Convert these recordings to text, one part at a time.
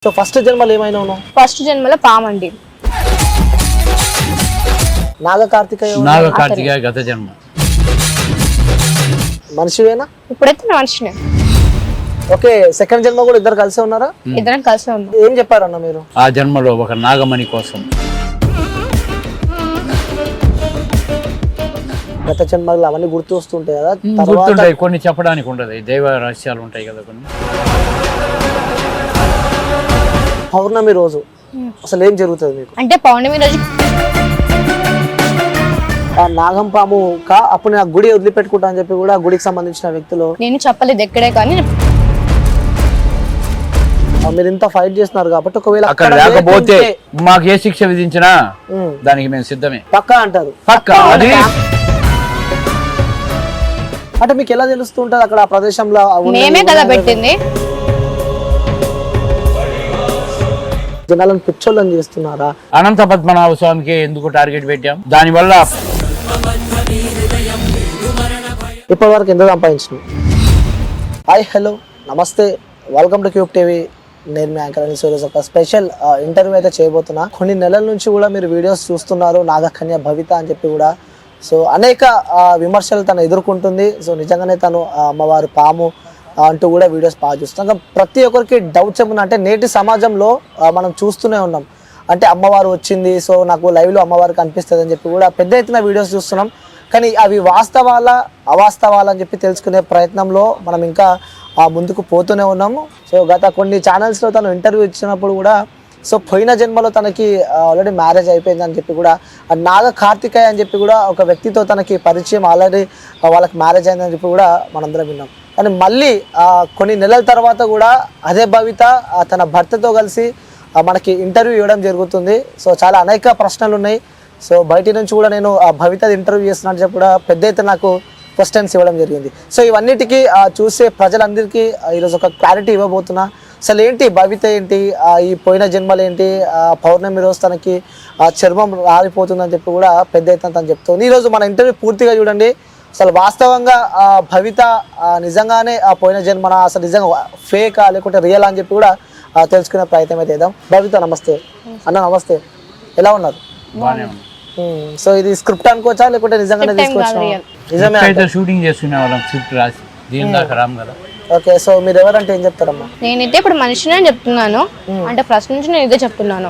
So first జన్మలో ఏమైనా ఉన్నావు? ఫస్ట్ జన్మలో పామండి. నాగ కార్తికేయ గత జన్మ మనిషివేనా? ఇప్పుడైతే మనిషినే. ఓకే, సెకండ్ జన్మ కూడా ఇద్దరు కలిసే ఉన్నారా? ఇద్దరం కలిసే ఉన్నాం. ఏం చెప్పారన్న మీరు? ఆ జన్మలో ఒక నాగమణి కోసం. గత జన్మలు అవన్నీ గుర్తు వస్తుంటాయి కదా, గుర్తుంటాయి, కొన్ని చెప్పడానికి ఉండదు, దైవ రహస్యాలు ఉంటాయి కదా కొన్ని. పౌర్ణమి రోజు అసలు ఏం జరుగుతుంది మీకు? అంటే పౌర్ణమి రోజు ఆ నాగం పాము అప్పుడు నేను గుడి వదిలిపెట్టుకుంటా అని చెప్పి కూడా ఆ గుడికి సంబంధించిన వ్యక్తులు నేను చెప్పలేదు ఎక్కడే, కానీ మీరు ఇంత ఫైట్ చేస్తున్నారు కాబట్టి ఒకవేళ అక్కడ లేకపోతే మాకు ఏ శిక్ష విధించినా దానికి మేము సిద్ధమే. పక్కా అంటారు? పక్కా. అది అంటే మీకు ఎలా తెలుస్తుంటది అక్కడ ఆ ప్రదేశంలో? మేమే కదా పెట్టింది. జనాలను పిచ్చోళ్ళని చేస్తున్నారా? అనంత పద్మనాభ స్వామికి ఎందుకు టార్గెట్ పెట్టాం? దానివల్ల ఇప్పటి వరకు ఎంత సంపాదించినాం? హాయ్, హలో, నమస్తే, వెల్కమ్ టు క్యూబ్ టీవీ. నేను మీ యాంకర్ అని ఒక స్పెషల్ ఇంటర్వ్యూ అయితే చేయబోతున్నా. కొన్ని నెలల నుంచి కూడా మీరు వీడియోస్ చూస్తున్నారు, నాగకన్య భవిత అని చెప్పి కూడా. సో అనేక విమర్శలు తను ఎదుర్కొంటుంది. సో నిజంగానే తను అమ్మవారు పాము అంటూ కూడా వీడియోస్ బాగా చూస్తాం. ప్రతి ఒక్కరికి డౌట్స్ ఏమన్నా అంటే నేటి సమాజంలో మనం చూస్తూనే ఉన్నాం. అంటే అమ్మవారు వచ్చింది, సో నాకు లైవ్లో అమ్మవారు కనిపిస్తుంది అని చెప్పి కూడా పెద్ద ఎత్తున వీడియోస్ చూస్తున్నాం. కానీ అవి వాస్తవాలా అవాస్తవాలా అని చెప్పి తెలుసుకునే ప్రయత్నంలో మనం ఇంకా ముందుకు పోతూనే ఉన్నాము. సో గత కొన్ని ఛానల్స్లో తను ఇంటర్వ్యూ ఇచ్చినప్పుడు కూడా సో పోయిన జన్మలో తనకి ఆల్రెడీ మ్యారేజ్ అయిపోయింది అని చెప్పి కూడా, నాగ కార్తికేయ అని చెప్పి కూడా ఒక వ్యక్తితో తనకి పరిచయం, ఆల్రెడీ వాళ్ళకి మ్యారేజ్ అయిందని చెప్పి కూడా మనందరం విన్నాం. కానీ మళ్ళీ కొన్ని నెలల తర్వాత కూడా అదే భవిత తన భర్తతో కలిసి మనకి ఇంటర్వ్యూ ఇవ్వడం జరుగుతుంది. సో చాలా అనేక ప్రశ్నలు ఉన్నాయి. సో బయట నుంచి కూడా నేను భవిత ఇంటర్వ్యూ చేస్తున్నట్టు చెప్పి కూడా పెద్ద ఎత్తున నాకు క్వశ్చన్స్ ఇవ్వడం జరిగింది. సో ఇవన్నిటికీ చూసే ప్రజలందరికీ ఈరోజు ఒక క్లారిటీ ఇవ్వబోతున్నా. అసలు ఏంటి భవిత ఏంటి, ఈ పోయిన జన్మలు ఏంటి, పౌర్ణమి రోజు తనకి చర్మం రాలిపోతుందని చెప్పి కూడా పెద్ద ఎత్తున తను చెప్తుంది. ఈరోజు మన ఇంటర్వ్యూ పూర్తిగా చూడండి. అసలు వాస్తవంగా భవిత నిజంగానే పోయిన జన్మన, అసలు నిజంగా ఫేకా లేకుంటే రియల్ అని చెప్పి కూడా తెలుసుకునే ప్రయత్నం అయితే చేద్దాం. భవిత నమస్తే. అన్న నమస్తే, ఎలా ఉన్నారు? సో ఇది స్క్రిప్ట్ అనుకోవచ్చా లేకుంటే నిజంగానే తీసుకోవచ్చా? నిజమే, షూటింగ్ చేసుకునే వాళ్ళం, స్క్రిప్ట్ రాసి దీని దాకా రామ్ కదా. ఓకే, సో మీరు ఎవరంటే ఏం చెప్తారమ్మా? నేనైతే ఇప్పుడు మనిషినే చెప్తున్నాను. అంటే ఫస్ట్ నుంచి నేను ఇదే చెప్తున్నాను.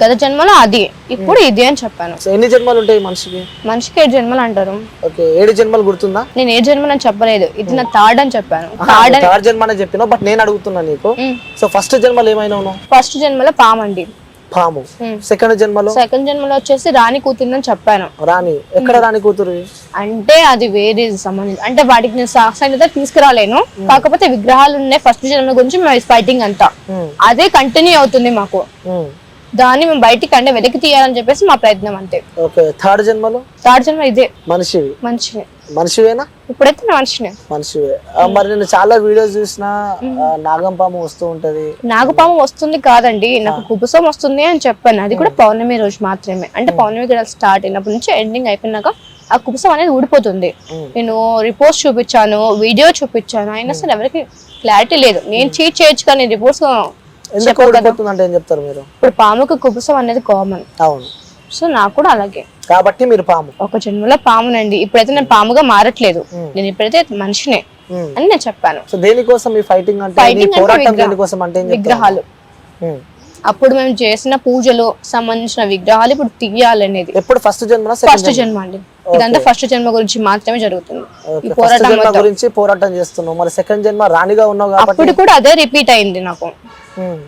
గత జన్మలో అది, ఇప్పుడు ఇది అని చెప్పాను. ఎన్ని జన్మలు ఉంటాయి మనిషికి? మనిషికి 7 జన్మలు అంటారు. ఓకే, 7 జన్మలు గుర్తుందా? నేను 7 జన్మలు అని చెప్పలేదు, ఇది నా థర్డ్ అని చెప్పాను. థర్డ్ జన్మ అని చెప్పినావు, బట్ నేను అడుగుతున్నా నీకు, సో ఫస్ట్ జన్మలో ఏమైనా ఉన్నావు? ఫస్ట్ జన్మలో పామండి, పాము. సెకండ్ జన్మలో వచ్చేసి రాణి కూతురు చెప్పాను. రాణి ఎక్కడ? రాణి కూతురు అంటే అది వేరే సంబంధించి, అంటే వాటికి నేను సాక్షాత్గా తీసుకురాలేను. కాకపోతే విగ్రహాలు ఉన్నాయి. ఫస్ట్ జన్మ గురించి ఫైటింగ్ అంతా అదే కంటిన్యూ అవుతుంది మాకు. దాన్ని మేము బయటికి అంటే వెనక్కి తీయాలని చెప్పేసి మా ప్రయత్నం అంతే. ఓకే, థర్డ్ జన్మ ఇదే మనిషివేనా? ఇప్పుడైతే మనిషివే. మరి నేను చాలా వీడియోస్ చూసిన నాగం పాము వస్తూ ఉంటది. నాగపాము వస్తుంది కాదండి, నాకు కుబుసం వస్తుంది అని చెప్పాను. అది కూడా పౌర్ణమి రోజు మాత్రమే. అంటే పౌర్ణమి స్టార్ట్ అయినప్పటి నుంచి ఎండింగ్ అయిపోయినాక ఆ కుబుసం అనేది ఊడిపోతుంది. నేను రిపోర్ట్స్ చూపించాను, వీడియో చూపించాను, అయినా సరే ఎవరికి క్లారిటీ లేదు. నేను చీట్ చేయొచ్చు కానీ రిపోర్ట్స్ ఎందుకు ఊడిపోతుంది అంటే ఏం చెప్తారు మీరు? ఇప్పుడు పాముకు కుబుసం అనేది కామన్. అవును, సో నాకు కూడా అలాగే. కాబట్టి మీరు పాము, ఒక జన్మలో పామునండి. ఇప్పుడైతే నేను పాముగా మారట్లేదు, నేను ఇప్పుడైతే మనిషినే అని నేను చెప్పాను. సో దేనికోసం ఈ ఫైటింగ్ అంటే? విగ్రహాలు. అప్పుడు మేము చేసిన పూజలు సంబంధించిన విగ్రహాలు ఇప్పుడు తీయాలనేది. ఎప్పుడు? ఫస్ట్ జన్మ అండి. ఇదంతా ఫస్ట్ జన్మ గురించి మాత్రమే జరుగుతుంది. ఈ పోరాటం గురించి పోరాటం చేస్తున్నాం. మరి సెకండ్ జన్మ రాణిగా ఉన్నావు కాబట్టి అప్పుడు కూడా అదే రిపీట్ అయింది నాకు.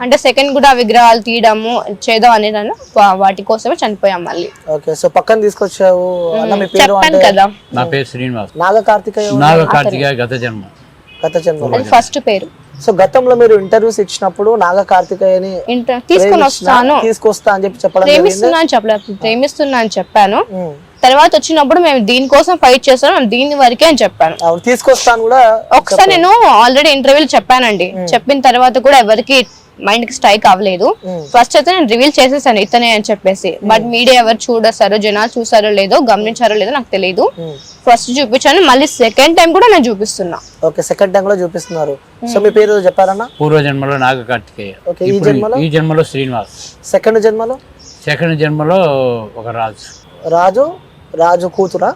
అంటే సెకండ్ కూడా విగ్రహాలు తీయడము చేద్దాం అనేది వాటి కోసమే చనిపోయాం మళ్ళీ. ఓకే, సో పక్కన తీసుకొచ్చావు. చెప్పాను కదా, నా పేరు శ్రీనివాస్. నాగ కార్తికేయ గత జన్మ ఫస్ట్ పేరు. సో గతంలో మీరు ఇంటర్వ్యూస్ ఇచ్చినప్పుడు నాగ కార్తికేయని తీసుకొస్తా అని చెప్పి చెప్పడం, ప్రేమిస్తున్నా అని చెప్పాను. తర్వాత వచ్చినప్పుడు మేము దీనికోసం ఫైట్ చేస్తాం, మేము దీని వరకే అని చెప్పాను. తీసుకొస్తాను కూడా ఒకసారి నేను ఆల్రెడీ ఇంటర్వ్యూలు చెప్పానండి. చెప్పిన తర్వాత కూడా ఎవరికి మైండ్ కి స్ట్రైక్ అవ్వలేదు. ఫస్ట్ అయితే నేను రివీల్ చేసేసాను ఇతనే అని చెప్పేసి, బట్ మీడియా ఎవరు చూడసారో, జనాలు చూసారో లేదో, గమనించారో లేదో నాకు తెలియదు. ఫస్ట్ చూపించాను, మళ్ళీ సెకండ్ టైం కూడా నేను చూపిస్తున్నా. ఓకే, సెకండ్ టైం కూడా చూపిస్తున్నారు. సో మీ పేరు చెప్పారన్నా? పూర్వజన్మలో నాగకార్తికేయ, ఓకే. ఈ జన్మలో? ఈ జన్మలో శ్రీనివాస్. సెకండ్ జన్మలో? సెకండ్ జన్మలో ఒక రాజు. రాజు? రాజు కూతురా?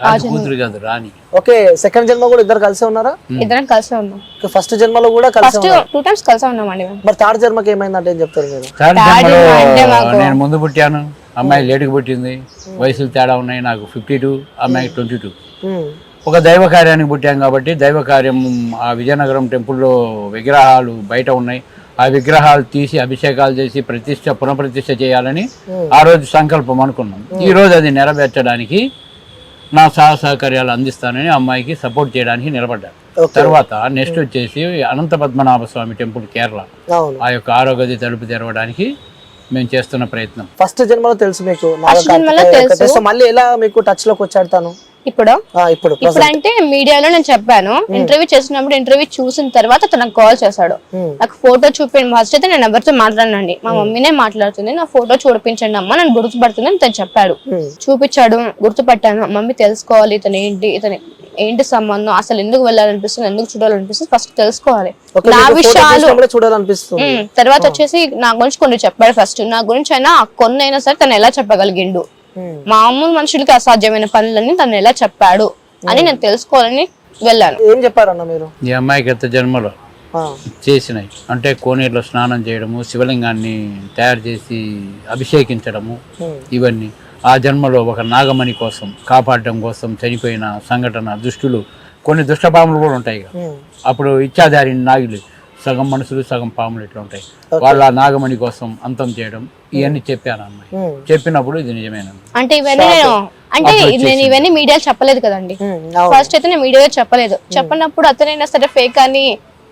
రాజు కూతురు కాదు, రాణి. ఓకే, సెకండ్ జన్మ కూడా ఇద్దరు కలిసే ఉన్నారా? ఇద్దరం కలిసే ఉన్నాం. ఫస్ట్ జన్మలో కూడా కలిసి ఫస్ట్ 2 times కలిసే ఉన్నామండి. మరి థర్డ్ జన్మకి ఏమైందంటే ఏం చెప్తారు మీరు? థర్డ్ జన్మలో నేను ముందు పుట్టాను, అమ్మాయి లేటుకు పుట్టింది, వయసులు తేడా ఉన్నాయి. నాకు 52, అమ్మాయికి 22. ఒక దైవ కార్యానికి పుట్టాం కాబట్టి దైవ కార్యం, ఆ విజయనగరం టెంపుల్లో విగ్రహాలు బయట ఉన్నాయి, ఆ విగ్రహాలు తీసి అభిషేకాలు చేసి పునఃప్రతిష్ఠ చేయాలని ఆ రోజు సంకల్పం అనుకున్నాం. ఈ రోజు అది నెరవేర్చడానికి నా సహకార్యాలు అందిస్తానని అమ్మాయికి సపోర్ట్ చేయడానికి నిలబడ్డాను. తర్వాత నెక్స్ట్ వచ్చేసి అనంత పద్మనాభ స్వామి టెంపుల్ కేరళ, ఆ యొక్క ఆరోగ్య తలుపు తెరవడానికి మేము చేస్తున్న ప్రయత్నం. ఫస్ట్ జన్మలో తెలుసు మీకు? తెలుసు. మళ్ళీ ఎలా మీకు టచ్ లోకి వచ్చాడు తను? ఇప్పుడు అంటే మీడియాలో నేను చెప్పాను, ఇంటర్వ్యూ చేసినప్పుడు ఇంటర్వ్యూ చూసిన తర్వాత తనకు కాల్ చేశాడు. నాకు ఫోటో చూపించండి. ఫస్ట్ అయితే నేను ఎవరితో మాట్లాడనండి, మా మమ్మీనే మాట్లాడుతుంది, నా ఫోటో చూపించండి అమ్మ, నన్ను గుర్తుపడుతుంది అని తను చెప్పాడు. చూపించాడు, గుర్తుపట్టాను. మమ్మీ తెలుసుకోవాలి ఇతను ఏంటి సంబంధం, అసలు ఎందుకు వెళ్ళాలనిపిస్తుంది, ఎందుకు చూడాలనిపిస్తుంది, ఫస్ట్ తెలుసుకోవాలి నా విషయాలు చూడాలనిపిస్తుంది. తర్వాత వచ్చేసి నా గురించి కొన్ని చెప్పాడు. ఫస్ట్ నా గురించి అయినా కొన్ని అయినా సరే తను ఎలా చెప్పగలిగిండు, మామూలు మనుషులకి అసాధ్యమైన పనులన్నీ తను ఎలా చెప్పాడు అని నేను తెలుసుకోవాలని వెళ్ళాను. ఏం చెప్పారన్న మీరు? ఈ అమ్మాయి గత జన్మలో చేసినాయి అంటే కోనేరులో స్నానం చేయడము, శివలింగాన్ని తయారు చేసి అభిషేకించడము, ఇవన్నీ ఆ జన్మలో ఒక నాగమణి కోసం కాపాడడం కోసం చనిపోయిన సంఘటన, దుష్టులు, కొన్ని దుష్టపాములు కూడా ఉంటాయి కదా, అప్పుడు ఇచ్చాదారి నాగులు, సగం మనుషులు సగం పాములు ఇట్లా ఉంటాయి, వాళ్ళ నాగమణి కోసం అంతం చేయడం, ఇవన్నీ చెప్పాను అమ్మాయి. చెప్పినప్పుడు ఇది నిజమేనా అంటే నేను ఇవన్నీ మీడియాలో చెప్పలేదు కదండి. ఫస్ట్ అయితే నేను మీడియాలో చెప్పనప్పుడు అతనైనా సరే ఫేక్ అని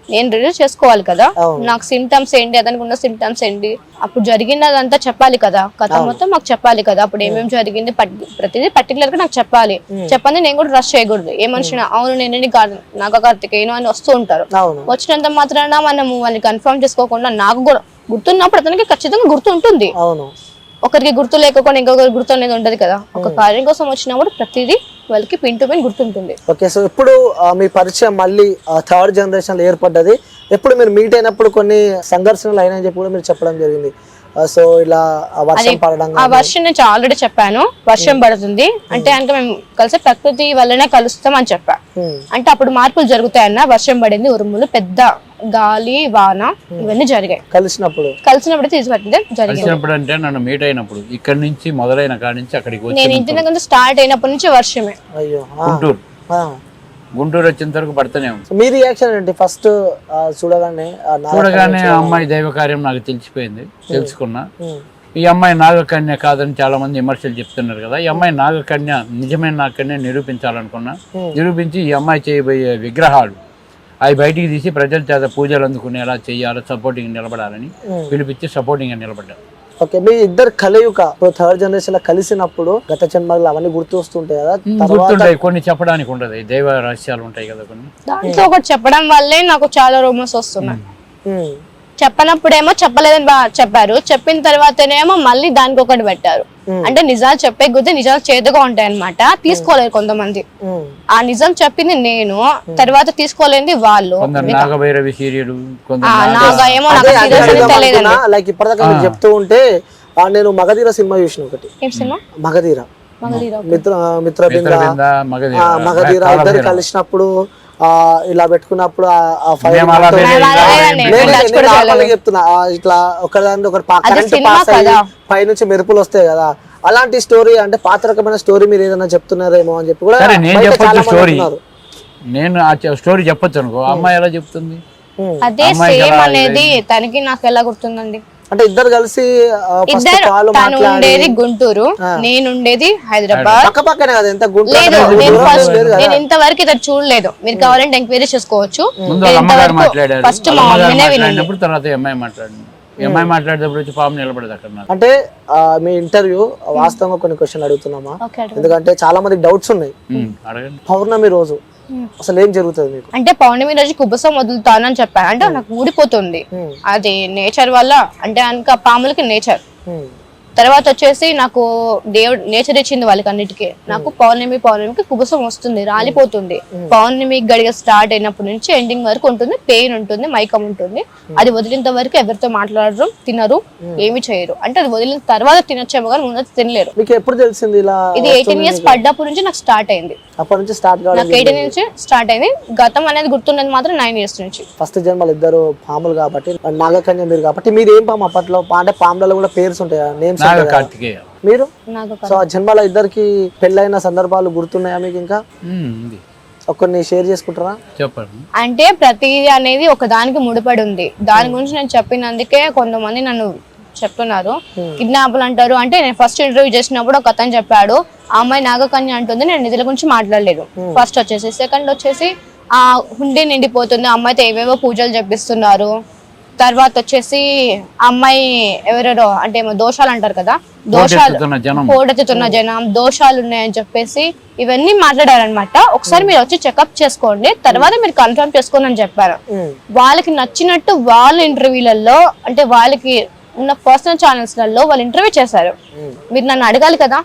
నేను రిలీజ్ చేసుకోవాలి కదా, నాకు సిమ్టమ్స్ ఏంటి, అతనికి ఉన్న సిమ్టమ్స్ ఏంటి, అప్పుడు జరిగినదంతా చెప్పాలి కదా, కథ మొత్తం మాకు చెప్పాలి కదా, అప్పుడు ఏమేమి జరిగింది ప్రతిదీ పర్టికులర్ గా నాకు చెప్పాలి. చెప్పండి నేను కూడా రష్ చేయకూడదు. ఏ మనిషి అవును నేను నాగకార్తికేయను అని వస్తూ ఉంటారు, వచ్చినంత మాత్రాన మనము వాళ్ళని కన్ఫర్మ్ చేసుకోకుండా నాకు కూడా గుర్తున్నప్పుడు అతనికి ఖచ్చితంగా గుర్తు ఉంటుంది. ఒకరికి గుర్తు లేకపోతే ఇంకొకరికి గుర్తు అనేది ఉండదు కదా. ఒక కార్యం కోసం వచ్చినప్పుడు ప్రతిదీ వాళ్ళకి పిన్ టు పిన్ గుర్తుంటుంది. ఓకే, సో ఇప్పుడు మీ పరిచయం మళ్ళీ థర్డ్ జనరేషన్ లో ఏర్పడ్డది. ఎప్పుడు మీరు మీట్ అయినప్పుడు కొన్ని సంఘర్షణలు అయినాయని చెప్పి కూడా మీరు చెప్పడం జరిగింది. సో ఇలా వర్షం పడడం, ఆ వర్షం నేను ఆల్రెడీ చెప్పాను, వర్షం పడుతుంది అంటే కనుక మేము కలిసి ప్రకృతి వల్లనే కలుస్తాం అని చెప్పా. అంటే అప్పుడు మార్పులు జరుగుతాయన్న, వర్షం పడింది, ఉరుములు, పెద్ద గాలి, వాన, ఇవన్నీ జరిగాయి. కలిసినప్పుడు తీసుకొచ్చింది జరిగినప్పుడు అంటే నన్ను మీట్ అయినప్పుడు ఇక్కడ నుంచి మొదలైన కాడి నుంచి అక్కడికి నేను ఇంటి దగ్గర స్టార్ట్ అయినప్పటి నుంచి వర్షమే. గుంటూరు వచ్చేంత వరకు పడుతూనే ఉంది. మీ రియాక్షన్ ఏంటి ఫస్ట్ చూడగానే? అమ్మాయి దైవ కార్యం నాకు తెలిసిపోయింది, తెలుసుకున్నా. ఈ అమ్మాయి నాగకన్య కాదని చాలా మంది విమర్శలు చెప్తున్నారు కదా, ఈ అమ్మాయి నాగకన్య, నిజమైన నాగకన్య నిరూపించాలనుకున్నా. నిరూపించి ఈ అమ్మాయి చేయబోయే విగ్రహాలు అవి బయటికి తీసి ప్రజల చేత పూజలు అందుకునేలా చేయాలి, సపోర్టింగ్ నిలబడాలని పిలిపించి సపోర్టింగ్ గా నిలబడ్డారు. ఓకే, మీ ఇద్దరు కలయిక థర్డ్ జనరేషన్ లో కలిసినప్పుడు గత జన్మలు అవన్నీ గుర్తు వస్తుంటాయి కదా? గుర్తుంటాయి, కొన్ని చెప్పడానికి ఉండదు, దైవ రహస్యాలు ఉంటాయి కదా కొన్ని. దాంట్లో ఒకటి చెప్పడం వల్లే నాకు చాలా రూమర్స్ వస్తున్నాయి. చెప్పనప్పుడేమో చెప్పలేదని చెప్పారు, చెప్పిన తర్వాతనేమో మళ్ళీ దానికి ఒకటి పెట్టారు. అంటే నిజాలు చెప్పే కొద్దీ నిజాలు చేదుగా ఉంటాయి అన్నమాట, తీసుకోలేరు కొంతమంది. ఆ నిజం చెప్పింది నేను, తర్వాత తీసుకోలేంది వాళ్ళు. లైక్ ఇప్పటిదాకా మీరు చెప్తూ ఉంటే నేను మగధీర సినిమా చూసిన ఒకటి, మగధీర మగధీర ఇద్దరు కలిసినప్పుడు ఇలా పెట్టుకున్నప్పుడు చెప్తున్నా, ఇట్లా ఒకదాని ఒకటి కరెంట్ పాస్ అయ్యి పైనుంచి మెరుపులు వస్తాయి కదా, అలాంటి స్టోరీ అంటే పాత రకమైన స్టోరీ మీరు ఏదైనా చెప్తున్నారేమో అని చెప్పి కూడా నేను ఆ స్టోరీ చెప్పొచ్చు అనుకో. అమ్మాయి ఎలా చెప్తుంది? అదే సేమ్ అనేది తనకి నాకు ఎలా గుర్తుందండి. అంటే ఇద్దరు కలిసి తను ఉండేది గుంటూరు, నేను ఉండేది హైదరాబాద్. నేను ఇంతవరకు ఇద్దరు చూడలేదు, మీరు కావాలంటే ఎంక్వైరీ చేసుకోవచ్చు. ఫస్ట్ మా మమ్మీనే వినండి. అమ్మాయి మాట్లాడేటప్పుడు వచ్చి పాము నిలబడదు అక్కడ. అంటే మీ ఇంటర్వ్యూ వాస్తవంగా కొన్ని క్వశ్చన్ అడుగుతున్నామా, ఎందుకంటే చాలా మందికి డౌట్స్ ఉన్నాయి. పౌర్ణమి రోజు అసలు ఏం జరుగుతుంది మీకు? అంటే పౌర్ణమి రోజు కుబుసం వదులుతానని చెప్పాను, అంటే నాకు ఊడిపోతుంది అది నేచర్ వల్ల, అంటే ఇంకా పాములకి నేచర్. తర్వాత వచ్చేసి నాకు దేవుడు నేచర్ ఇచ్చింది వాళ్ళకి అన్నిటికీ. నాకు పౌర్ణమికి కుబుసం వస్తుంది, రాలిపోతుంది. పౌర్ణమి గడిగ స్టార్ట్ అయినప్పటి నుంచి ఎండింగ్ వరకు ఉంటుంది, పెయిన్ ఉంటుంది, మైకం ఉంటుంది. అది వదిలినంత వరకు ఎవరితో మాట్లాడరు, తినరు, ఏమి చేయరు. అంటే అది వదిలిన తర్వాత తినొచ్చేమో కానీ ముందు తినలేరు. మీకు ఎప్పుడు తెలిసింది ఇలా? ఇది 18 years పడ్డప్పటి నుంచి నాకు స్టార్ట్ అయింది. అప్పటి నుంచి స్టార్ట్ కావడం? నాకు 18 నుంచి స్టార్ట్ అయింది. గతం అనేది గుర్తున్నది మాత్రం 9 years నుంచి. ఫస్ట్ జన్మలు ఇద్దరు పాములు కాబట్టి, నాగకన్య మీరు కాబట్టి, మీరు ఏం పాము అప్పట్లో? అంటే పాములలో కూడా పేర్స్ ఉంటాయా, నేమ్స్? కార్తికేయ మీరు సో ఆ జన్మల ఇద్దరికి పెళ్ళైన సందర్భాలు గుర్తున్నాయా మీకు? ఇంకా కొన్ని షేర్ చేసుకుంటారా? చెప్పండి. అంటే ప్రతిదీ అనేది ఒక దానికి ముడిపడి ఉంది. దాని గురించి నేను చెప్పినందుకే కొంతమంది నన్ను చెప్తున్నారు కిడ్నాప్లు అంటారు. అంటే నేను ఫస్ట్ ఇంటర్వ్యూ చేసినప్పుడు ఒక అతను చెప్పాడు, ఆ అమ్మాయి నాగకన్య అంటుంది, నేను నిధుల గురించి మాట్లాడలేదు. ఫస్ట్ వచ్చేసి. సెకండ్ వచ్చేసి ఆ హుండీ నిండిపోతుంది, అమ్మాయితో ఏవేవో పూజలు చేపిస్తున్నారు. తర్వాత వచ్చేసి అమ్మాయి ఎవరెవరో అంటే ఏమో దోషాలు అంటారు కదా, దోషాలు, పోటెత్తుతున్న జనం, దోషాలు ఉన్నాయని చెప్పేసి ఇవన్నీ మాట్లాడారనమాట. ఒకసారి మీరు వచ్చి చెకప్ చేసుకోండి, తర్వాత మీరు కన్ఫర్మ్ చేసుకోండి అని చెప్పారు. వాళ్ళకి నచ్చినట్టు వాళ్ళ ఇంటర్వ్యూలలో, అంటే వాళ్ళకి ఉన్న పర్సనల్ ఛానల్స్లలో వాళ్ళు ఇంటర్వ్యూ చేశారు. మీరు నన్ను అడగాలి కదా,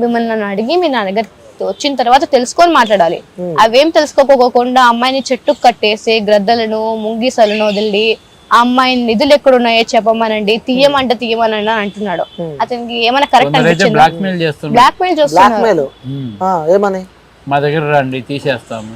మిమ్మల్ని నన్ను అడిగి మీరు నా దగ్గర వచ్చిన తర్వాత తెలుసుకొని మాట్లాడాలి. అవేం తెలుసుకోకపోకుండా అమ్మాయిని చెట్టుకు కట్టేసి గ్రద్దలను ముంగీసలను వదిలి ఆ అమ్మాయి నిధులు ఎక్కడున్నాయో చెప్పమనండి, తీయమని అంటున్నాడు. అతనికి ఏమైనా కరెక్ట్ అనిపించింది? బ్లాక్మెయిల్ చేస్తున్నారు. ఏమని? మా దగ్గర రండి తీసేస్తాము,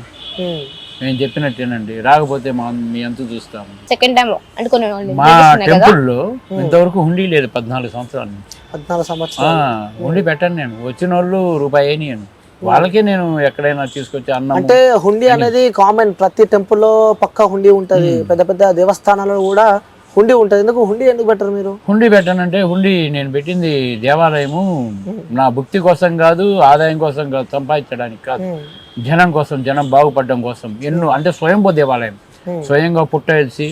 మేము చెప్పినట్టేనండి, రాకపోతే మీ అంత చూస్తాము. సెకండ్ టైం అంటే కొన్ని మా టెంపుల్లో ఇంతవరకు హుండీ లేదు 14 సంవత్సరాల నుంచి. 14 సంవత్సరాలు హుండీ పెట్టాను నేను. వచ్చిన వాళ్ళు రూపాయి నేను వాళ్ళకే నేను ఎక్కడైనా తీసుకొచ్చి అన్నం. అంటే హుండీ అనేది కామన్, ప్రతి టెంపుల్లో పక్కా హుండీ ఉంటది, పెద్ద పెద్ద దేవస్థానాల్లో కూడా హుండీ ఉంటది. ఎందుకు హుండీ ఎందుకు పెట్టరు మీరు? హుండీ పెట్టానంటే హుండీ నేను పెట్టింది దేవాలయము నా భక్తి కోసం కాదు, ఆదాయం కోసం కాదు, సంపాదించడానికి కాదు, జనం కోసం, జనం బాగుపడడం కోసం. ఎన్నో అంటే స్వయంభూ దేవాలయం, స్వయంగా పుట్టేసి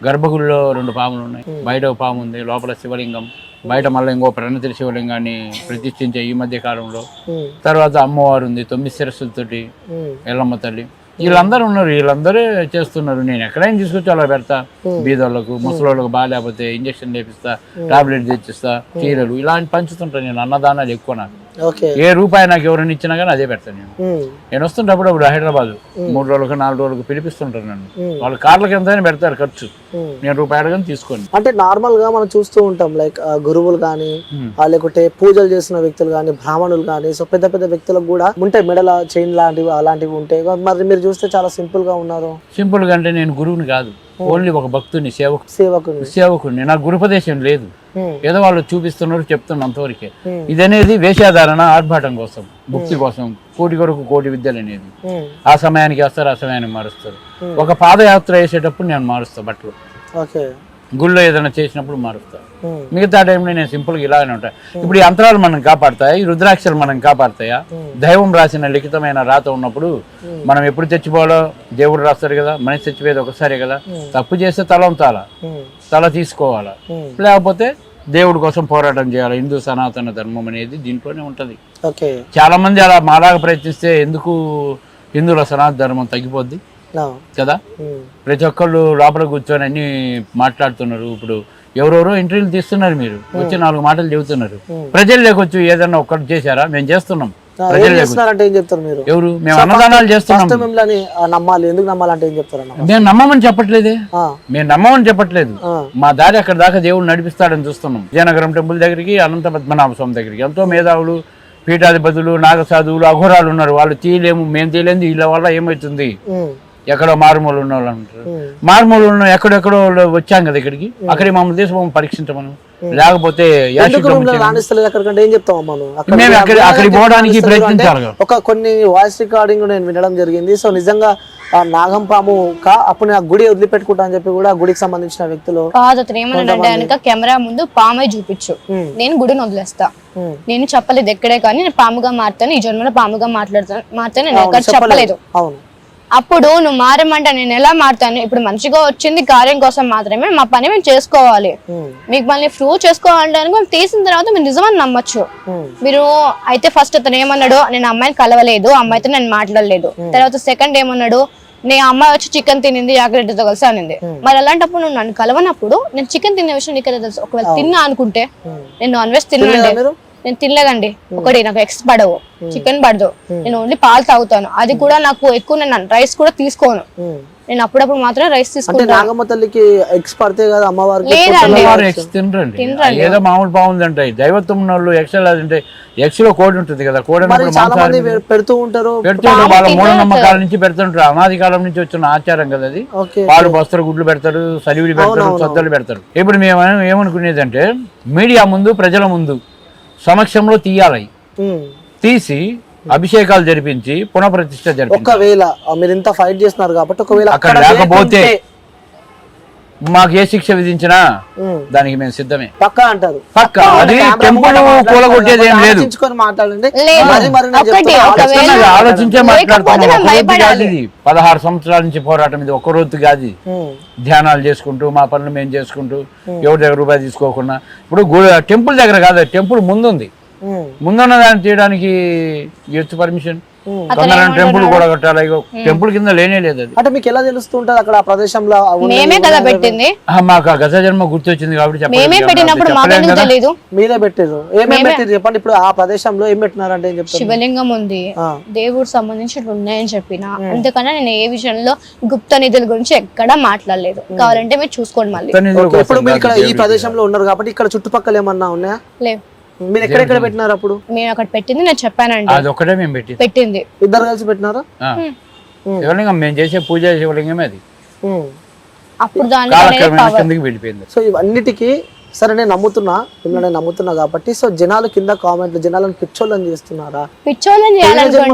గర్భగుడిలో 2 పాములు ఉన్నాయి, బయట ఒక పాము ఉంది, లోపల శివలింగం, బయట మళ్ళీ ఇంకో ప్రణతిరి శివలింగాన్ని ప్రతిష్ఠించే ఈ మధ్య కాలంలో. తర్వాత అమ్మవారు ఉంది 9 శిరస్సులతోటి, ఎల్లమ్మ తల్లి, వీళ్ళందరూ ఉన్నారు, వీళ్ళందరే చేస్తున్నారు. నేను ఎక్కడైనా తీసుకొచ్చి అలా పెడతా, బీదోళ్ళకు, ముసలోళ్ళకు బాగాలేకపోతే ఇంజక్షన్ చేపిస్తా, టాబ్లెట్ తెచ్చిస్తా, చీరలు ఇలాంటి పంచుతుంటాను. నేను అన్నదానాలు ఎక్కువ, నాకు ఏ రూపాయి నాకు ఎవరైనా ఇచ్చినా కానీ అదే పెడతాను. నేను వస్తుంటప్పుడు హైదరాబాద్ 3 రోజులకు 4 రోజులకు పిలిపిస్తుంటాను నన్ను. వాళ్ళు కార్లకి ఎంతైనా పెడతారు ఖర్చు, నేను రూపాయి అడగని తీసుకోండి. అంటే నార్మల్ గా మనం చూస్తూ ఉంటాం, లైక్ గురువులు కానీ, లేకుంటే పూజలు చేసిన వ్యక్తులు కానీ, బ్రాహ్మణులు కానీ, సో పెద్ద పెద్ద వ్యక్తులకు కూడా ఉంటాయి మెడల చైన్ లాంటివి, అలాంటివి ఉంటాయి. మరి మీరు చూస్తే చాలా సింపుల్ గా ఉన్నారు. సింపుల్ గా అంటే నేను గురువుని కాదు, ఓన్లీ ఒక భక్తుని, సేవకుని. నాకు గురుపదేశం లేదు, ఏదో వాళ్ళు చూపిస్తున్నారు, చెప్తున్నా అంతవరకే. ఇదనేది వేషాధారణ, ఆర్భాటం కోసం, భక్తి కోసం, కోటి కొరకు కోటి విద్యలు అనేది. ఆ సమయానికి వస్తారు, ఆ సమయానికి మారుస్తారు. ఒక పాదయాత్ర వేసేటప్పుడు నేను మారుస్తా బట్టలు, గుళ్ళో ఏదైనా చేసినప్పుడు మారుస్తా. మిగతా టైంలో నేను సింపుల్గా ఇలాగనే ఉంటాను. ఇప్పుడు ఈ యంత్రాలు మనం కాపాడతాయా, ఈ రుద్రాక్షలు మనం కాపాడతాయా? దైవం రాసిన లిఖితమైన రాత ఉన్నప్పుడు మనం ఎప్పుడు చచ్చిపోవాలో దేవుడు రాస్తాడు కదా, మనిషి చచ్చిపోయేది ఒకసారి కదా. తప్పు చేస్తే తల ఉంచాలా, తల తీసుకోవాలా, లేకపోతే దేవుడి కోసం పోరాటం చేయాలి. హిందూ సనాతన ధర్మం అనేది దీంట్లోనే ఉంటది. చాలా మంది అలా మాలాగా ప్రయత్నిస్తే ఎందుకు హిందువుల సనాతన ధర్మం తగ్గిపోద్ది కదా. ప్రతి ఒక్కళ్ళు లోపల కూర్చొని అన్ని మాట్లాడుతున్నారు. ఇప్పుడు ఎవరెవరో ఇంటర్వ్యూలు తీస్తున్నారు, మీరు వచ్చి 4 మాటలు చెబుతున్నారు. ప్రజలు లేకొచ్చు ఏదన్నా ఒక్కటి చేశారా? మేము చేస్తున్నాం. ఎవరు? మేము అన్నదానాలు చేస్తున్నాం. మేము నమ్మమని చెప్పట్లేదే, మేము నమ్మమని చెప్పట్లేదు. మా దారి అక్కడ దాకా దేవుడు నడిపిస్తాడని చూస్తున్నాం. విజయనగరం టెంపుల్ దగ్గరికి, అనంత పద్మనాభ స్వామి దగ్గరికి ఎంతో మేధావులు, పీఠాధిపతులు, నాగసాధువులు, అఘోరాలు ఉన్నారు. వాళ్ళు తీయలేము, మేము తీయలేదు, వీళ్ళ వల్ల ఏమవుతుంది? ఎక్కడో మారుమూలు ఉన్న వాళ్ళు అంటారు. మారుమూలు ఉన్న ఎక్కడెక్కడో వచ్చాం కదా ఇక్కడికి, అక్కడికి మమ్మల్ని తీసుకోమని పరీక్షించమను. లేకపోతే అక్కడికి పోవడానికి ప్రయత్నించాలి. ఒక కొన్ని వాయిస్ రికార్డింగ్ నేను వినడం జరిగింది. సో నిజంగా నాగం పాము అప్పుడు ఆ గుడి వదిలిపెట్టుకుంటా అని చెప్పి కూడా గుడికి సంబంధించిన వ్యక్తులు కాదు. అతను ఏమన్నాడంటే కెమెరా ముందు పామే చూపించు, నేను గుడిని వదిలేస్తా. నేను చెప్పలేదు ఎక్కడే కానీ నేను పాముగా మారుతాను, ఈ జన్మలో పాముగా మాట్లాడతాను, నేను ఎక్కడ చెప్పలేదు. అవును. అప్పుడు నువ్వు మారమంటే నేను ఎలా మారుతాను? ఇప్పుడు మంచిగా వచ్చింది కార్యం కోసం మాత్రమే, మా పని మేము చేసుకోవాలి. మీకు మళ్ళీ ప్రూవ్ చేసుకోవాలంటే మేము తీసిన తర్వాత మీరు నిజమని నమ్మచ్చు. మీరు అయితే ఫస్ట్ అతను ఏమన్నాడు, నేను అమ్మాయిని కలవలేదు, అమ్మాయితో నేను మాట్లాడలేదు. తర్వాత సెకండ్ ఏమన్నాడు, నీ అమ్మాయి వచ్చి చికెన్ తినింది జాగ్రత్తతో కలిసి అనింది. మరి అలాంటప్పుడు నువ్వు నన్ను కలవనప్పుడు నేను చికెన్ తినే విషయం నీకు తెలుసు. ఒకవేళ తిన్నా అనుకుంటే, నేను నాన్ వెజ్ తిన్నానండి, నేను తినలేదండి. ఒకటి నాకు ఎగ్స్ పడవు, చికెన్ పడదు, నేను ఓన్లీ పాలు తాగుతాను. అది కూడా నాకు ఎక్కువ, నేను రైస్ కూడా తీసుకోను. నేను అప్పుడప్పుడు మాత్రం రైస్ తీసుకుంటాను. నాగమ్మ తల్లికి ఎగ్స్ పడితే కదా అమ్మవారికి ఏదో మామూలు బాగుందంటే దైవత్వం ఉన్న వాళ్ళు ఎక్స్ అంటే ఎక్స్ లో కోడి ఉంటుంది కదా, కోడి చాలా మంది పెడుతూ ఉంటారు. వాళ్ళ మూఢనమ్మకాల నుంచి పెడుతుంటారు. అనాది కాలం నుంచి వచ్చిన ఆచారం కదా అది. పాలు బస్తరు, గుడ్లు పెడతారు, సలివిడి పెడతారు, సద్దలు పెడతారు. ఇప్పుడు మేము ఏమనుకునేది అంటే మీడియా ముందు, ప్రజల ముందు సమక్షంలో తీయాలి. తీసి అభిషేకాలు జరిపించి పునఃప్రతిష్ఠ జరిపి, ఒకవేళ మీరు ఇంత ఫైట్ చేస్తున్నారు కాబట్టి ఒకవేళ అక్కడ లేకపోతే మాకు ఏ శిక్ష విధించినా దానికి మేము సిద్ధమే. పక్కా అంటారు. పక్కా. అది టెంపుల్ కూలగొట్టేది ఏం లేదు. మాట్లాడండి, ఆలోచించే మాట్లాడుతున్నాం. ఇది 16 సంవత్సరాల నుంచి పోరాటం, ఇది ఒక్క రోజు కాదు. ధ్యానాలు చేసుకుంటూ మా పనులు మేము చేసుకుంటూ ఎవరి దగ్గర రూపాయి తీసుకోకుండా. ఇప్పుడు టెంపుల్ దగ్గర కాదు, టెంపుల్ ముందుంది. ముందున్న దాన్ని తీయడానికి ఇవ్వచ్చు పర్మిషన్. టెంపుల్ కూడా కట్టాలి, టెంపుల్ కింద లేనే లేదు. అది అంటే మీకు ఎలా తెలుస్తుంటది అక్కడ ఆ ప్రదేశంలో? మేమే కదా పెట్టింది. మాకు ఆ గత జన్మ గుర్తొచ్చింది కాబట్టి మీరే పెట్టారు. ఏమేమి పెట్టారు చెప్పండి. ఇప్పుడు ఆ ప్రదేశంలో ఏం పెట్టినారంటే ఏం చెప్తారు? శివలింగం ఉంది, దేవుడు సంబంధించి ఉన్నాయని చెప్పిన. అంతకన్నా నేను ఏ విషయంలో గుప్త నిధుల గురించి ఎక్కడా మాట్లాడలేదు. కావాలంటే మీరు చూసుకోండి మళ్ళీ. ఇప్పుడు మీరు ఇక్కడ ఈ ప్రదేశంలో ఉన్నారు కాబట్టి ఇక్కడ చుట్టుపక్కల ఏమన్నా ఉన్నాయా? లేవు. మీరు ఎక్కడెక్కడ పెట్టినారు? అప్పుడు మేము అక్కడ పెట్టింది నేను చెప్పానండి, అది ఒకటే మేము పెట్టింది. ఇద్దరు కలిసి పెట్టినారా? శివలింగం మేము చేసే పూజ శివలింగమే అది. అప్పుడు దాని వెళ్ళిపోయింది. సో ఇవన్నిటికీ సరే నేను నమ్ముతున్నా కాబట్టి సో జనాలు కింద కామెంట్లు జనాలను పిచ్చోళ్ళని చేస్తున్నారా?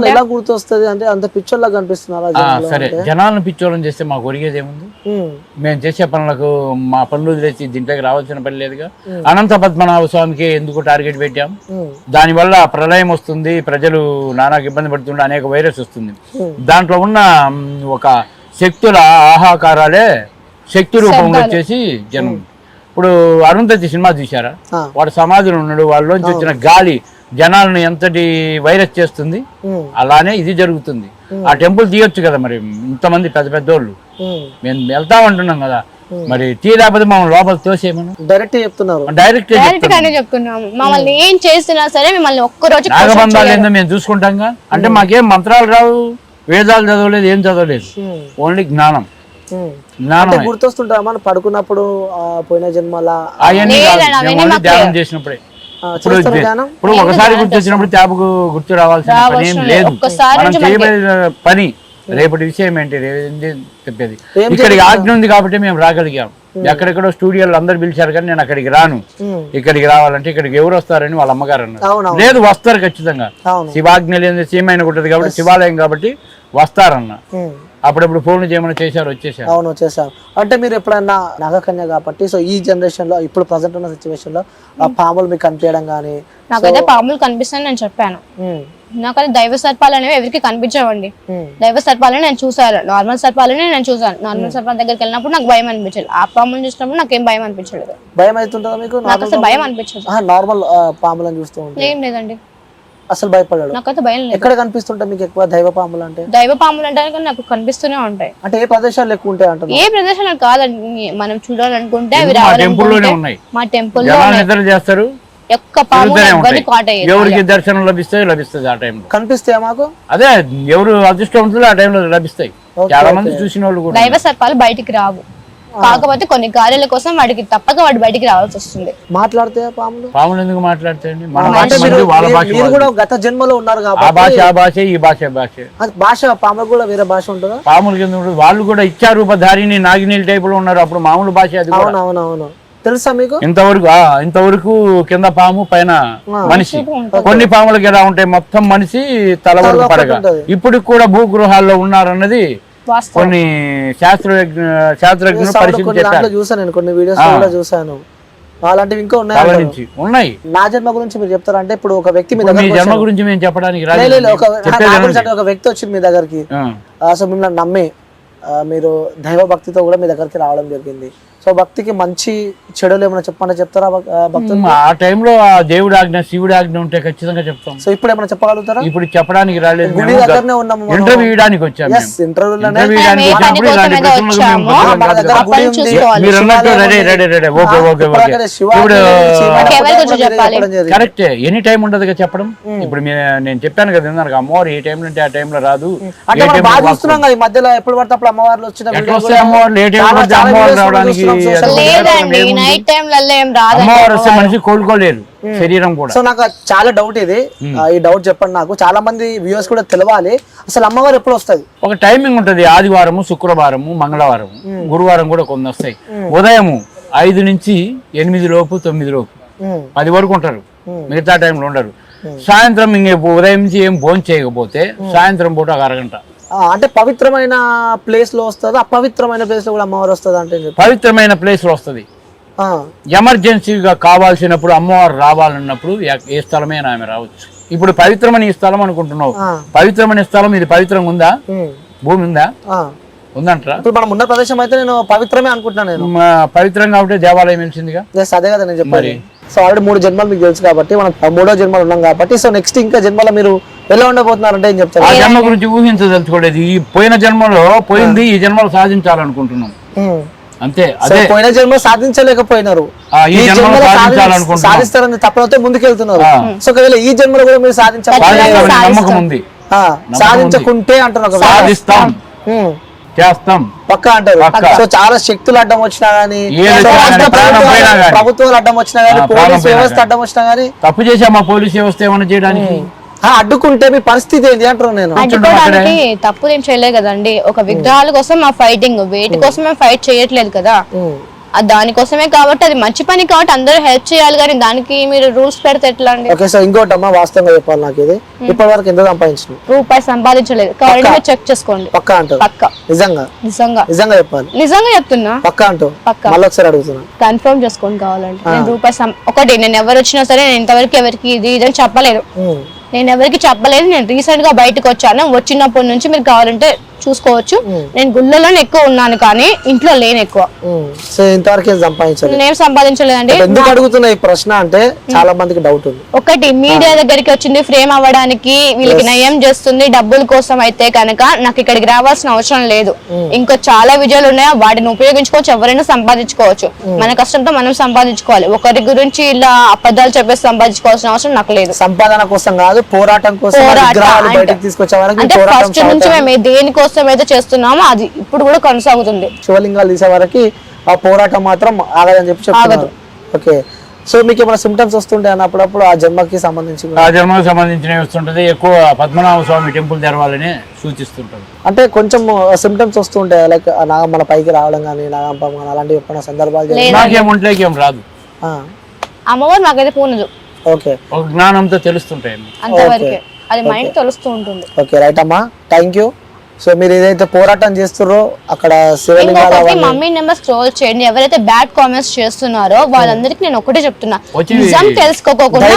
ఎలా గుర్తొస్తుంది అంటే అంత పిచ్చోళ్ళ కనిపిస్తున్నారా? సరే, జనాలను పిచ్చోళ్ళని చేస్తే మాకు ఒరిగేది ఏముంది? మేము చేసే పనులకు మా పనులు వదిలేసి దీంట్లోకి రావాల్సిన పని లేదుగా. అనంత పద్మనాభ స్వామికి ఎందుకు టార్గెట్ పెట్టాం? దాని వల్ల ప్రళయం వస్తుంది, ప్రజలు నానాకు ఇబ్బంది పడుతుండే, అనేక వైరస్ వస్తుంది. దాంట్లో ఉన్న ఒక శక్తుల ఆహాకారాలే శక్తి రూపంలో వచ్చేసి జనం. ఇప్పుడు అరుంధతి సినిమా చూసారా? వాడు సమాధిలో ఉన్నాడు, వాళ్ళలోంచి వచ్చిన గాలి జనాలను ఎంతటి వైరస్ చేస్తుంది, అలానే ఇది జరుగుతుంది. ఆ టెంపుల్ తీయొచ్చు కదా, మరి ఇంతమంది పెద్ద పెద్దోళ్ళు మేము వెళ్తామంటున్నాం కదా, మరి తీయలేకపోతే మమ్మల్ని లోపల తోసేమను డైరెక్ట్ చెప్తున్నారు. డైరెక్ట్ చెప్తున్నాం. మమ్మల్ని ఏం చేసినా సరే మిమ్మల్ని ఒక్కరోజు నాగబంధాలు ఏందో మేము చూసుకుంటాంగా. అంటే మాకేం మంత్రాలు రావు, వేదాలు చదవలేదు, ఏం చదవలేదు, ఓన్లీ జ్ఞానం. గుర్తొస్తుంటా మనం పడుకున్నప్పుడు పోయిన జన్మల ధ్యానం చేసినప్పుడే. ఇప్పుడు ఒకసారి గుర్తొచ్చినప్పుడు ట్యాబ్కు గుర్తు రావాల్సిన పని ఏం లేదు. మనం చేయబడిన పని రేపటి విషయం ఏంటి చెప్పేది. ఇక్కడికి ఆజ్ఞ ఉంది కాబట్టి మేము రాగలిగాం. ఎక్కడెక్కడో స్టూడియోలు అందరు పిలిచారు కానీ నేను అక్కడికి రాను. ఇక్కడికి రావాలంటే ఇక్కడికి ఎవరు వస్తారని వాళ్ళ అమ్మగారు అన్నారు. లేదు, వస్తారు ఖచ్చితంగా. శివాజ్ఞ లేదు, సీమైన ఉంటుంది కాబట్టి శివాలయం కాబట్టి వస్తారన్న. అప్పుడప్పుడు ఫోన్లు చేయమని చేశారు, వచ్చేసారు. అవును, వచ్చేసారు. అంటే మీరు ఎప్పుడైనా నాగకన్య కాబట్టి సో ఈ జనరేషన్ లో ఇప్పుడు ప్రజెంట్ ఉన్న సిచ్యువేషన్ లో ఆ పాములు మీకు కనిపించడం కానీ? నాకైతే పాములు కనిపిస్తాయని నేను చెప్పాను. నాకైతే దైవ సర్పాలు అనేవి ఎవరికి కనిపించవండి. దైవ సర్పాలని నేను చూసాను, నార్మల్ సర్పాలని నేను చూసాను. నార్మల్ సర్పాల దగ్గరికి వెళ్ళినప్పుడు నాకు భయం అనిపించదు. ఆ పాములను చూసినప్పుడు నాకేం భయం అనిపించలేదు. భయం అవుతుంటుందా మీకు? నాకు అసలు భయం అనిపించదు. నార్మల్ పాములను చూస్తూ ఉంటాను. ఏం లేదండి, అసలు భయపడదు. నాకైతే భయం లేదు. ఎక్కడ కనిపిస్తుంటాయి మీకు ఎక్కువ దైవ పాములు అంటే? దైవ పాములు అంటే నాకు కనిపిస్తూనే ఉంటాయి. అంటే ఏ ప్రదేశాలు ఎక్కువ ఉంటాయి అంటారు? ఏ ప్రదేశాలు కాదండి, మనం చూడాలనుకుంటే అవి మా టెంపుల్ చేస్తారు. ఎవరికి దర్శనం లభిస్తుంది ఆ టైంలో. కనిపిస్తాయా మాకు? అదే ఎవరు అదృష్టవంతులు ఆ టైంలో లభిస్తాయి. చాలా మంది చూసిన వాళ్ళు కూడా. దైవ సర్పాలు బయటికి రావు, కాకపోతే కొన్ని కార్యాల కోసం వాడికి తప్పక వాడు బయటికి రావాల్సి వస్తుంది. మాట్లాడితే పాములు ఎందుకు మాట్లాడతాయండి? గత జన్మలో ఉన్నారు కాబట్టి ఆ భాష ఆ భాష, ఈ భాష భాష. పాములు కూడా వేరే భాష ఉంటుందా? పాములు కింద ఉంటుంది. వాళ్ళు కూడా ఇచ్చారూపధారిని నాగినీళ్ళ టైప్ లో ఉన్నారు. అప్పుడు మామూలు భాష అది. అవునవునవును, తెలుసా మీకు? ఇంతవరకు కింద పాము, పైన మనిషి. కొన్ని పాములకి ఎలా ఉంటాయి, మొత్తం మనిషి తల వరకు పడగా. ఇప్పుడు కూడా భూగృహాల్లో ఉన్నారన్నది కొన్ని శాస్త్రజ్ఞులు చూసాను, కొన్ని వీడియోస్ కూడా చూసాను. అలాంటివి ఇంకా ఉన్నాయి. నా జన్మ గురించి మీరు చెప్తారా? అంటే ఇప్పుడు ఒక వ్యక్తి మీ జన్మ గురించి మేము చెప్పడానికి ఒక వ్యక్తి వచ్చింది మీ దగ్గరికి, సో మిమ్మల్ని నమ్మి మీరు దైవ భక్తితో కూడా మీ దగ్గరికి రావడం జరిగింది. సో భక్తికి మంచి చెడులు ఏమైనా చెప్పండి చెప్తారా భక్తులు? ఆ టైంలో ఆ దేవుడి ఆజ్ఞ శివుడి ఆజ్ఞ ఉంటే ఖచ్చితంగా చెప్తాం. సో ఇప్పుడు ఏమైనా చెప్పగలుగుతారా? ఇప్పుడు చెప్పడానికి రాలేదు, గుడి దగ్గరనే ఉన్నాము, ఇంటర్వ్యూ ఇవ్వడానికి వచ్చాము. ఇంటర్వ్యూలోనే ఇంటర్వ్యూ ఇవ్వడానికి వచ్చినప్పుడు ఇలాంటి ప్రశ్నలకు మేము బతకడం కాదు కదా. మీరు అన్నట్టు రెడీ ఓకే ఓకే ఓకే. ఇప్పుడు కరెక్టే, ఎనీ టైం ఉండదు కదా చెప్పడం. ఇప్పుడు నేను చెప్పాను కదా ఇందాక, అమ్మవారు ఏ టైంలో అంటే ఆ టైంలో రాదు. అంటే మనం బాగా చూస్తున్నాం కదా ఈ మధ్యలో ఎప్పుడు పడితే అప్పుడు అమ్మవార్లు వచ్చిన ఎట్లా వస్తాయి అమ్మవార్లు? ఏ టైం పడితే అమ్మవారు రావడానికి నైట్ టైంలలో ఏం రాదు. అమ్మవారు వస్తే మనిషి కోలుకోలేరు, శరీరం కూడా. సో నాకు చాలా డౌట్ ఇది, ఈ డౌట్ చెప్పండి నాకు. చాలా మంది వ్యూవర్స్ కూడా తెలవాలి, అసలు అమ్మవారు ఎప్పుడు వస్తుంది? ఒక టైమింగ్ ఉంటది, ఆదివారము, శుక్రవారము, మంగళవారం, గురువారం కూడా కొన్ని వస్తాయి. ఉదయము 5 నుంచి 8 లోపు, 9 లోపు, 10 వరకు ఉంటారు, మిగతా టైంలో ఉండరు. సాయంత్రం ఇంక ఉదయం నుంచి ఏం భోజనం చేయకపోతే సాయంత్రం పూట ఒక అరగంట. అంటే పవిత్రమైన ప్లేస్ లో వస్తుంది, అపవిత్రమైన ప్లేస్ లో కూడా అమ్మవారు వస్తుంది అంటే? పవిత్రమైన ప్లేస్ లో వస్తుంది. ఎమర్జెన్సీగా కావాల్సినప్పుడు అమ్మవారు రావాలన్నప్పుడు ఏ స్థలమైనా ఆమె రావచ్చు. ఇప్పుడు పవిత్రమైన ఈ స్థలం అనుకుంటున్నావు, పవిత్రమైన స్థలం ఇది పవిత్రంగా ఉందా? భూమి ఉందా? ఉందంటారా? ఇప్పుడు మనం ఉన్న ప్రదేశం అయితే నేను పవిత్రమే అనుకుంటున్నాను. నేను పవిత్రంగా ఉంటే దేవాలయం వెలిసిందిగా. అదే కదా నేను చెప్పాలి. సో ఆల్రెడీ 3 జన్మలు మీకు తెలుసు కాబట్టి, మనం 3వ జన్మలు ఉన్నాం కాబట్టి, సో నెక్స్ట్ ఇంకా జన్మలో మీరు ఎలా ఉండబోతున్నారంటే ఏం చెప్తారు? ఆ జన్మ గురించి ఊహించదలుచుకోలేదు. ఈ పోయిన జన్మలో పోయింది, ఈ జన్మలో సాధించాలనుకుంటున్నాం అంతే. అదే పోయిన జన్మ సాధించలేకపోయినారు, ఈ జన్మలో సాధిస్తారని తప్పనతో ముందుకెళ్తున్నారు. సో ఒకవేళ ఈ జన్మలో కూడా మీరు సాధించాలని నమ్మకం ఉంది. సాధించకుంటే అంటున్నారు సాధిస్తాం, చేస్తాం పక్కా అంటారు. సో చాలా శక్తులు అడ్డం వచ్చినా గానీ, ప్రభుత్వాలు అడ్డం వచ్చినా గానీ, పోలీస్ వ్యవస్థ అడ్డం వచ్చినా గానీ, తప్పు చేసామా పోలీస్ వ్యవస్థ ఏమైనా చేయడానికి? అడ్డుకుంటే మీ పరిస్థితి ఏంటి అంటారు. నేను అడ్డుకోవడానికి తప్పు ఏం చేయలేదు కదండి. ఒక విగ్రహాల కోసం మా ఫైటింగ్, వేటి కోసం మేము ఫైట్ చేయట్లేదు కదా, దానికోసమే. కాబట్టి అది మంచి పని కాబట్టి అందరూ హెల్ప్ చేయాలి, కానీ దానికి మీరు రూల్స్ పెడితే ఎట్లా అండి? ఓకే, సో ఇంకోటమ్మా వాస్తవంగా చెప్పాలి, నాకు ఇది ఇప్పటి వరకు ఎంత సంపాదించిన? రూపాయి సంపాదించలేదు. కాబట్టి మీరు చెక్ చేసుకోండి. పక్కా అంటారు? పక్కా. నిజంగా నిజంగా నిజంగా చెప్పాలి? నిజంగా చెప్తున్నా. పక్కా అంటూ పక్కా. మళ్ళీ ఒకసారి అడుగుతున్నా, కన్ఫర్మ్ చేసుకోండి కావాలంటే. నేను రూపాయి ఒకటి, నేను ఎవరు వచ్చినా సరే నేను ఇంతవరకు ఎవరికి ఇది ఇదని చెప్పలేదు. నేను ఎవరికి చెప్పలేదు. నేను రీసెంట్ గా బయటకు వచ్చాను, వచ్చినప్పటి నుంచి మీరు కావాలంటే చూసుకోవచ్చు. నేను గుళ్ళలోనే ఎక్కువ ఉన్నాను కానీ ఇంట్లో లేను ఎక్కువ. ఇంతవరకు సంపాదించలేదు. నేను సంపాదించలేదండి. ఎందుకు అడుగుతున్నా ఈ ప్రశ్న అంటే చాలా మందికి డౌట్ ఉంది. ఒకటి, మీడియా దగ్గరికి వచ్చింది ఫ్రేమ్ అవ్వడానికి, వీళ్ళకి నయం చేస్తుంది డబ్బుల కోసం అయితే కనుక నాకు ఇక్కడికి రావాల్సిన అవసరం లేదు. ఇంకో చాలా విజయాలు ఉన్నాయా, వాటిని ఉపయోగించుకోవచ్చు, ఎవరైనా సంపాదించుకోవచ్చు. మన కష్టంతో మనం సంపాదించుకోవాలి. ఒకరి గురించి ఇలా అబద్ధాలు చెప్పేసి సంపాదించుకోవాల్సిన అవసరం నాకు లేదు. సంపాదన కోసం కాదు, పోరాటం కోసం. అంటే ఫస్ట్ నుంచి మేము దేనికోసం అయితే చేస్తున్నామో అది ఇప్పుడు కూడా కొనసాగుతుంది. శివలింగాలు తీసే వరకు ఆ పోరాటం మాత్రం ఆగదని చెప్పి చెప్తున్నారు. ఓకే, సో మీకు ఏమైనా సిమ్టమ్స్ వస్తుంటే అన్నప్పుడు ఆ జన్మకి సంబంధించినవి వస్తుంటది. ఎక్కువ పద్మనాభ స్వామి టెంపుల్ తెరవాలని సూచిస్తుంటది. అంటే కొంచెం సిమ్టమ్స్ వస్తుంటాయి, లైక్ నాగమ్మ పైకి రావడం కానీ, నాగంపం కానీ, అలాంటివి ఎప్పుడైనా సందర్భాలు? నాకేం రాదు, అమ్మవారు నాకైతే పూనదు. ఓకే, ఒక జ్ఞానంతో తెలుస్తుంటాయి అంతవరకే, అది మైండ్ తెలుస్తూ ఉంటుంది. ఓకే, రైట్ అమ్మా, థ్యాంక్ యూ. సో మీరు ఏదైతే పోరాటం చేస్తున్నారో అక్కడ మమ్మీ నెంబర్ స్క్రోల్ చేయండి. ఎవరైతే బ్యాడ్ కామెంట్స్ చేస్తున్నారో వాళ్ళందరికీ నేను ఒకటే చెప్తున్నా, నిజం తెలుసుకోకుండా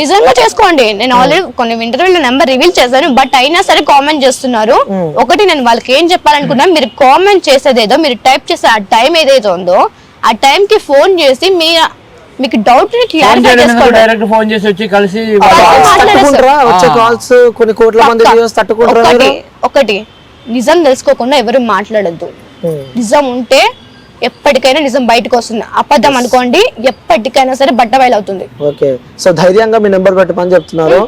నిజంగా చేసుకోండి. నేను ఆల్రెడీ కొన్ని ఇంటర్వ్యూలో నెంబర్ రివీల్ చేశాను, బట్ అయినా సరే కామెంట్ చేస్తున్నారు. ఒకటి, నేను వాళ్ళకి ఏం చెప్పాలనుకున్నా, మీరు కామెంట్ చేసేదేదో, మీరు టైప్ చేసే ఆ టైం ఏదైతే ఉందో ఆ టైం కి ఫోన్ చేసి మీకు డౌట్ డైరెక్ట్ ఫోన్ చేసి వచ్చి కలిసి ఒకటి, నిజం తెలుసుకోకుండా ఎవరు మాట్లాడద్దు. నిజం ఉంటే ఎప్పటికైనా నిజం బయటకు వస్తుంది. అబద్ధం అనుకోండి ఎప్పటికైనా సరే బట్ట బయలవుతుంది. ఓకే, సో ధైర్యంగా మీ నెంబర్ పెట్టమని చెప్తున్నారు.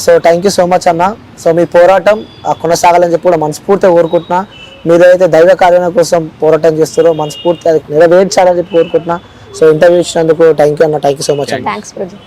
So thank you so much అన్న. సో మీ పోరాటం కొనసాగాలని చెప్పి కూడా మనస్ఫూర్తిగా కోరుకుంటున్నా. మీరైతే దైవ కార్యాల కోసం పోరాటం చేస్తారో మనస్ఫూర్తిగా అది నెరవేర్చాలని చెప్పి కోరుకుంటున్నా. సో ఇంటర్వ్యూ ఇచ్చినందుకు థ్యాంక్ యూ అన్న. థ్యాంక్ యూ సో మచ్ అన్న. Thanks brother.